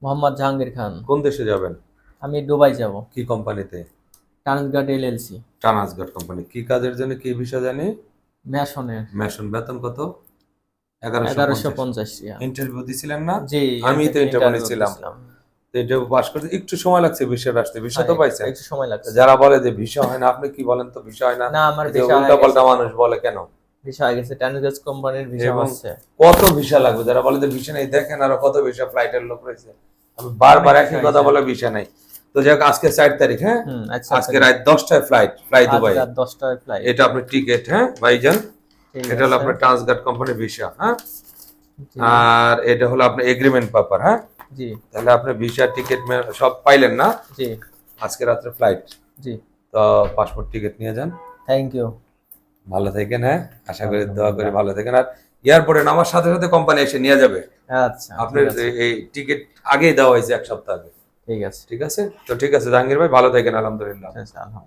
মোহাম্মদ জাহাঙ্গীর খান। কোন দেশে যাবেন? আমি দুবাই যাব। কি কোম্পানিতে? Transguard LLC. Transguard company. কি কাজের জন্য, কি ভিসা জানি? ম্যাশনের। মেশন। বেতন কত? 1150। 1150 রিয়াল। ইন্টারভিউ দিছিলেন না? জি, আমি তো ইন্টারভিউ নিছিলাম। দিছিলাম। তো ইন্টারভিউ পাস করতে একটু সময় লাগছে ভিসা আসতে। ভিসা তো হ্যাঁ, পাইছেন? একটু সময় লাগছে। যারা বলে যে ভিসা হয় না, আপনি কি বলেন তো ভিসা হয় না? না, আমার যে ভিসা হয়ে উল্টা পাল্টা গেছে। মানুষ বলে কেন? ভিসা হয়ে গেছে, ট্রান্সগার্ড কোম্পানির ভিসা এবং আছে। কত ভিসা লাগবে? যারা বলে যে ভিসা নেই, দেখেন আরো কত ভিসা ফ্লাইটের লোক রয়েছে। আমি বারবার অনেক একই ভিসা কথা হয়েছে। বলে ভিসা নাই। তো যাক, আজকে 4 তারিখ, হ্যাঁ? আচ্ছা, আজকে রাত 10টায় ফ্লাই আজ দুবাই। রাত 10টায় ফ্লাইট। এটা আপনার টিকিট, হ্যাঁ ভাইজান? ঠিক এটা হলো আছে। আপনার ট্রান্সগার্ড কোম্পানির ভিসা, হ্যাঁ? জি, আর এটা হলো আপনার এগ্রিমেন্ট পেপার, হ্যাঁ? জি, তাহলে আপনি ভিসা টিকিট সব পাইলেন না? জি, আজকে রাত্রে ফ্লাইট। জি। তো পাসপোর্ট টিকিট নিয়ে যান। Thank you. ভালো থাকেন, হ্যাঁ? আশা করি, দোয়া করি ভালো থাকেন। আর এয়ারপোর্টে নামার সাথে সাথে কোম্পানি এসে নিয়ে যাবে। আচ্ছা, আপনার ঠিক আছে। এই টিকিট আগেই দেওয়া হয়েছে 1 সপ্তাহ আগে। ঠিক আছে। ঠিক আছে? তো ঠিক আছে জাহাঙ্গীর ভাই, ভালো থাকেন, আলহামদুলিল্লাহ। আচ্ছা, আলহামদুলিল্লাহ।